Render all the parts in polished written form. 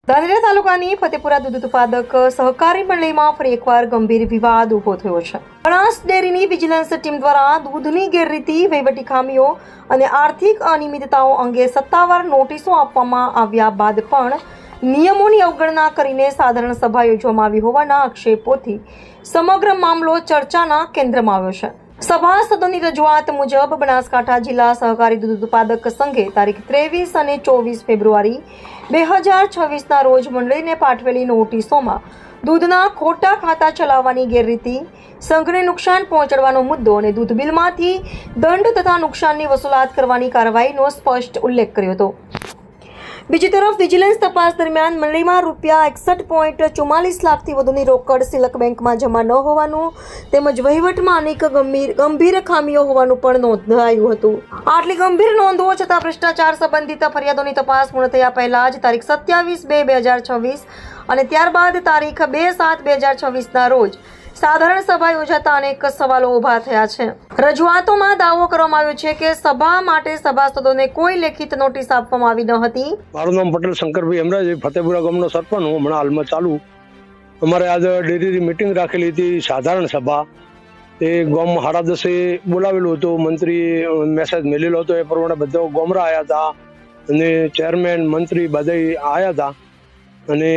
ધાનેરા તાલુકાની ફતેપુરા દૂધ ઉત્પાદક સહકારી મંડળીમાં ફરી એકવાર ગંભીર વિવાદ ઉભો થયો છે. બનાસ ડેરીની વિજિલન્સ ટીમ દ્વારા દૂધની ગેરરીતિ, વહીવટી ખામીઓ અને આર્થિક અનિયમિતતાઓ અંગે સત્તાવાર નોટિસો આપવામાં આવ્યા બાદ પણ નિયમોની અવગણના કરીને સાધારણ સભા યોજવામાં આવી હોવાના આક્ષેપોથી સમગ્ર મામલો ચર્ચાના કેન્દ્રમાં આવ્યો છે. સભાસદોની રજૂઆત મુજબ બનાસકાંઠા જિલ્લા સહકારી દૂધ ઉત્પાદક સંઘે તારીખ 23 અને 24 ફેબ્રુઆરી 2026ના રોજ મંડળીને પાઠવેલી નોટિસોમાં દૂધના ખોટા ખાતા ચલાવવાની ગેરરીતિ, સંઘને નુકસાન પહોંચાડવાનો મુદ્દો અને દૂધ બિલમાંથી દંડ તથા નુકસાનની વસૂલાત કરવાની કાર્યવાહીનો સ્પષ્ટ ઉલ્લેખ કર્યો હતો. બીજી તરફ વિજિલન્સ તપાસ દરમિયાન મંડળીમાં રૂપિયા 61.44 લાખથી વધુની રોકડ સિલક બેંકમાં જમા ન હોવાનું તેમજ વહીવટમાં અનેક ગંભીર ખામીઓ હોવાનું પણ નોંધાયું હતું. આટલી ગંભીર નોંધો છતાં ભ્રષ્ટાચાર સંબંધિત ફરિયાદોની તપાસ પૂર્ણ થયા પહેલા જ તારીખ 27/2/2026 અને ત્યારબાદ તારીખ 2/7/2026ના રોજ સાધારણ સભા યોજાતા અનેક સવાલો ઊભા થયા છે. રજૂઆતોમાં દાવો કરવામાં આવ્યો છે કે સભા માટે સભાસદોને કોઈ લેખિત નોટિસ આપવામાં આવી ન હતી. મારું નામ પટેલ શંકરભાઈ હેમરાજ, ફતેપુરા ગામનો સરપંચ હું. હમણાં હાલમાં ચાલુ અમારે આજે ડેરીની મિટિંગ રાખેલી હતી, સાધારણ સભા. એ ગામમાં 10:30 બોલાવેલું હતું. મંત્રી મેસેજ મેલેલો હતો, એ પ્રમાણે બધા ગામરા આવ્યા હતા અને ચેરમેન, મંત્રી બધા આવ્યા હતા અને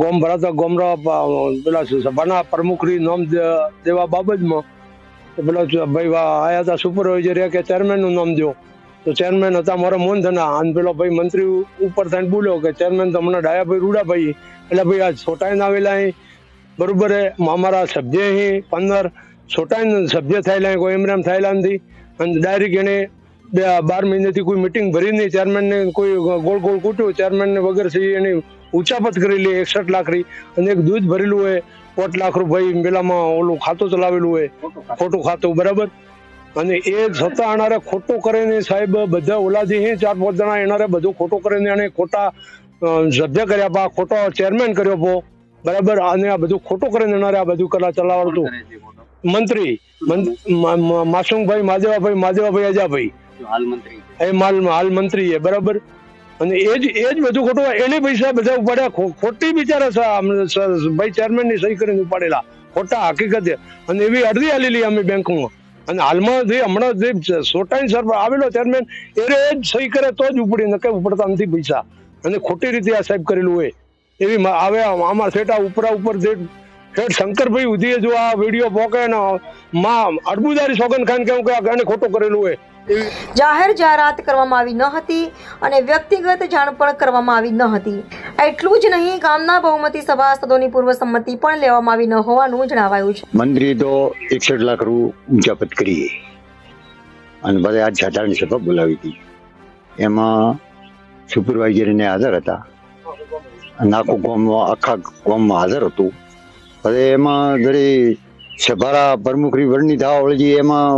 ગોમ ભરાતા ગોમરા પેલા સભાના પ્રમુખની નામ દેવા બાબતમાં પેલા ભાઈ આયા હતા સુપરવાઇઝર કે ચેરમેનનું નામ દો, તો ચેરમેન હતા મારા મોહનધના. અને પેલો ભાઈ મંત્રી ઉપર થઈને બોલ્યો કે ચેરમેન તો હમણાં ડાયાભાઈ રૂડાભાઈ, એટલે ભાઈ આ છોટાઈને આવેલા અહીં બરોબર અમારા સભ્ય અહીં 15 છોટાઈને સભ્ય થયેલા, કોઈ એમ થયેલા નથી. અને ડાયરેક્ટ એને 12 મહિનાથી કોઈ મિટિંગ ભરી નહીં, ચેરમેનને કોઈ ગોળ ગોળ કૂટ્યું, ચેરમેનને વગર છે એની ઉચાપત કરેલી 61 લાખ ની, અને એક દૂધ ભરેલું હોય 5 લાખ રૂપિયા પેલામાં ઓલું ખાતું ચલાવેલું હોય, ખોટું ખાતું બરાબર. અને એ છતાં આનારે ખોટું કરીને સાહેબ બધા ઓલાથી 4-5 જણા એનારે બધું ખોટું કરીને એને ખોટા સભ્ય કર્યા પા, ખોટો ચેરમેન કર્યો પો બરાબર. અને આ બધું ખોટું કરીને એનારે આ બધું કલા ચલાવડતું મંત્રી માસુમભાઈ માદેવાભાઈ અજાભાઈ હાલ મંત્રી એ બરાબર. અને એ જ બધું ખોટું એને પૈસા બધા ઉપાડ્યા, ખોટી બિચારા ભાઈ ચેરમેન ની સહી કરીને ઉપાડેલા ખોટા હકીકતે. અને એવી અડધી આલેલી અમે બેંકમાં. અને હાલમાં જે હમણાં જે સોટાઈન સર આવેલો ચેરમેન એ જ સહી કરે તો જ ઉપડી, નકે ઉપડતા નથી પૈસા. અને ખોટી રીતે આ સાહેબ કરેલું હોય એવી આવે. આમાં થેટા ઉપર જે શંકરભાઈ ઉધીએ જો આ વિડીયો પોકે ને માં અડબુદારી સોગન ખાન કેવું કે એને ખોટું કરેલું હોય. જાહેર જાહેરાત કરવામાં આવી ન હતી અને વ્યક્તિગત જાણ પણ કરવામાં આવી ન હતી. એટલું જ નહીં, ગામના બહુમતી સભાસદોની પૂર્વ સંમતિ પણ લેવામાં આવી ન હોવાનું જણાવાયું છે. મંત્રી તો 61 લાખ ઉચાપત કરી અને બધા આજ સાધારણ સભા બોલાવી હતી. એમાં સુપરવાઇઝર ને હાજર હતા અને આખા ગામમાં હાજર હતું. હવે એમાં ઘડી સભાના પ્રમુખની વરણી થવા વળી એમાં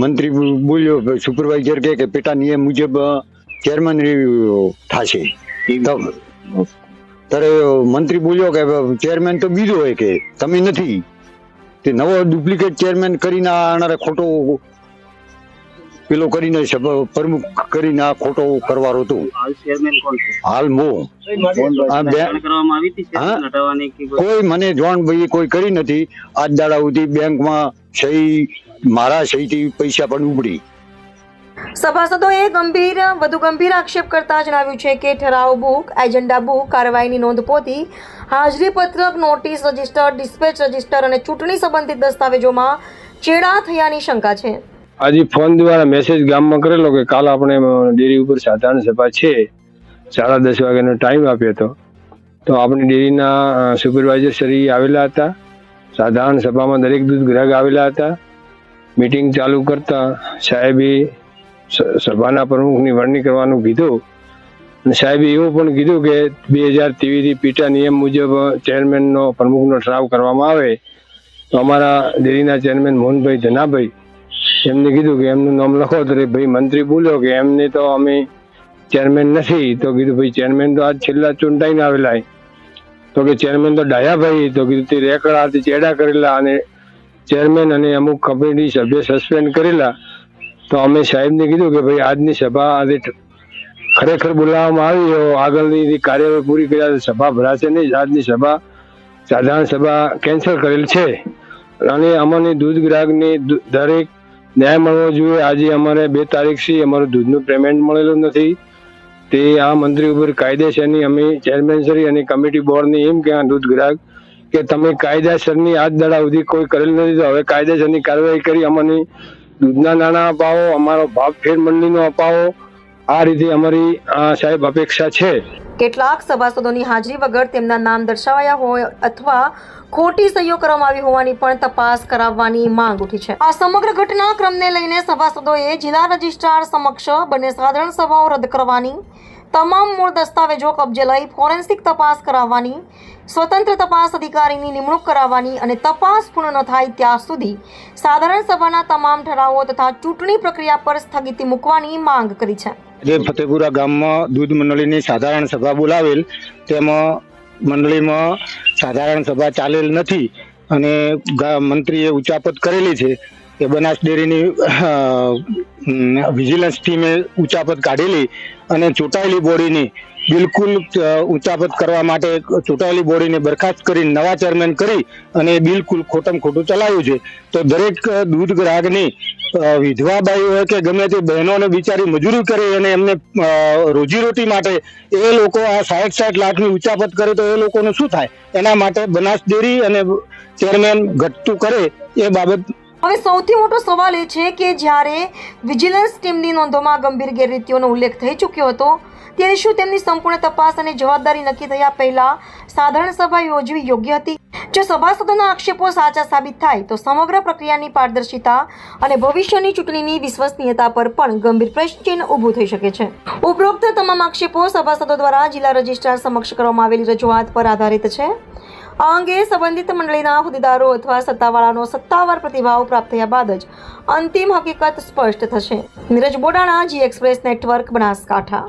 મંત્રી બોલ્યો, સુપરવાઇઝર કે પેટા નિયમ મુજબ ચેરમેન થશે. ત્યારે મંત્રી બોલ્યો કે ચેરમેન તો બીજો હોય કે તમે નથી, તે નવો ડુપ્લિકેટ ચેરમેન કરીને આનારે ખોટો પેલો કરીને પ્રમુખ કરીને આ ખોટો કરવાનો હતો. હાલ કોઈ મને જોણ ભાઈ કોઈ કરી નથી. આજ દાડા સુધી બેંકમાં સહી મારા સહીથી પૈસા પણ ઉપડી. સભાસદોએ વધુ ગંભીર આક્ષેપ કરતા જણાવ્યું છે કે ઠરાવ બુક, એજન્ડા બુક, કાર્યવાહીની નોંધપોથી, હાજરી પત્રક, નોટિસ રજીસ્ટર, ડિસ્પેચ રજીસ્ટર અને ચૂંટણી સંબંધિત દસ્તાવેજોમાં ચેડા થયાની શંકા છે. આજે ફોન દ્વારા મેસેજ ગામમાં કરેલો કે કાલ આપણે ડેરી ઉપર સાધારણ સભા છે, 10:30 વાગ્યાનો ટાઈમ આપ્યો હતો. તો આપણી ડેરીના સુપરવાઇઝર શ્રી આવેલા હતા. સાધારણ સભામાં દરેક દૂધ ગ્રાહક આવેલા હતા. મીટિંગ ચાલુ કરતા સાહેબે સભાના પ્રમુખની વરણી કરવાનું કીધું. અને સાહેબે એવું પણ કીધું કે 2023 પીટા નિયમ મુજબ ચેરમેનનો પ્રમુખનો ઠરાવ કરવામાં આવે. તો અમારા ડેરીના ચેરમેન મોહનભાઈ ધનાભાઈ એમને કીધું કે એમનું નામ લખો. તો ભાઈ મંત્રી બોલ્યો કે એમને તો અમે ચેરમેન નથી. તો કીધું ભાઈ ચેરમેન તો આજ છેલ્લા ચૂંટાઈને આવેલા. તો કે ચેરમેન તો ડાયાભાઈ. તો કીધું તે રેકર્ડ હાથે ચેડા કરેલા અને ચેરમેન અને અમુક કમિટી સભ્ય સસ્પેન્ડ કરેલા. તો અમે સાહેબને કીધું કે ભાઈ આજની સભા આજે ખરેખર બોલાવવામાં આવી આગળની કાર્યવાહી પૂરી કર્યા સભા ભરાશે નહીં. આજની સભા સાધારણ સભા કેન્સલ કરેલ છે અને અમને દૂધ ગ્રાહકની દરેક ન્યાય મળવો જોઈએ. આજે અમારે 2 તારીખથી અમારું દૂધનું પેમેન્ટ મળેલું નથી. તે આ મંત્રી ઉપર કાયદેસરની અમે ચેરમેનશ્રી અને કમિટી બોર્ડની એમ કે દૂધ ગ્રાહક કે તમે કાયદેસરની આજ દાડા સુધી કોઈ કરેલ નથી, તો હવે કાયદેસરની કાર્યવાહી કરી અમને દૂધના નાણાં અપાવો, અમારો ભાવ ફેર મંડળીનો અપાવો. આ રીતે અમારી સાહેબ અપેક્ષા છે. કેટલાક સભાસદોની હાજરી વગર તેમના નામ દર્શાવાયા હોય અથવા ખોટી સહીઓ કરવામાં આવી હોવાની પણ તપાસ કરાવવાની માંગ ઉઠી છે. આ સમગ્ર ઘટનાક્રમને લઈને સભાસદોએ જિલ્લા રજિસ્ટ્રાર સમક્ષ બંને સાધારણ સભાઓ રદ કરવાની, તમામ મૂળ દસ્તાવેજો કબજે લઈ ફોરેન્સિક તપાસ કરાવવાની, સ્વતંત્ર તપાસ અધિકારીની નિમણૂક કરાવવાની અને તપાસ પૂર્ણ ન થાય ત્યાં સુધી સાધારણ સભાના તમામ ઠરાવો તથા ચૂંટણી પ્રક્રિયા પર સ્થગિતી મૂકવાની માંગ કરી છે. જે ફતેપુરા ગામમાં દૂધ મંડળીની સાધારણ સભા બોલાવેલ તેમાં મંડળીમાં સાધારણ સભા ચાલેલ નથી અને મંત્રીએ ઉચાપત કરેલી છે કે બનાસ ડેરીની વિજિલન્સ ટીમે ઉચાપત કાઢેલી અને ચૂંટાયેલી બોડીની બિલકુલ ઉચાપત કરવા માટે ચૂંટાયેલી બોડીને બરખાસ્ત કરી નવા ચેરમેન કરી અને બિલકુલ ખોટમ ખોટું ચલાવ્યું છે. તો દરેક દૂધ ગ્રાહકની વિધવા બાઈ હોય કે ગમે તે બહેનોને બિચારી મજૂરી કરે અને એમને રોજીરોટી માટે એ લોકો આ 60 લાખની ઉચાપત કરે તો એ લોકોનું શું થાય? એના માટે બનાસ ડેરી અને ચેરમેન ઘટતું કરે એ બાબત. હવે સૌથી મોટો સવાલ એ છે કે જ્યારે વિજિલન્સ ટીમની નોંધોમાં ગંભીર ગેરરીતિઓનો ઉલ્લેખ થઈ ચૂક્યો હતો ત્યારે શું તેમની સંપૂર્ણ તપાસ અને જવાબદારી નક્કી થયા પહેલા સાધારણ સભા યોજવી યોગ્ય હતી? જો સભાસદોના આક્ષેપો સાચા સાબિત થાય તો સમગ્ર પ્રક્રિયાની પારદર્શિતા અને ભવિષ્યની ચૂંટણીની વિશ્વસનીયતા પર પણ ગંભીર પ્રશ્નચિહ્ન ઊભું થઈ શકે છે. ઉપરોક્ત તમામ આક્ષેપો સભાસદો દ્વારા જિલ્લા રજિસ્ટ્રાર સમક્ષ કરવામાં આવેલી રજૂઆત પર આધારિત છે. આ અંગે સંબંધિત મંડળીના હોદ્દેદારો અથવા સત્તાવાળાનો સત્તાવાર પ્રતિભાવ પ્રાપ્ત થયા બાદ જ અંતિમ હકીકત સ્પષ્ટ થશે. નીરજ બોડાણા, જી એક્સપ્રેસ નેટવર્ક, બનાસકાંઠા.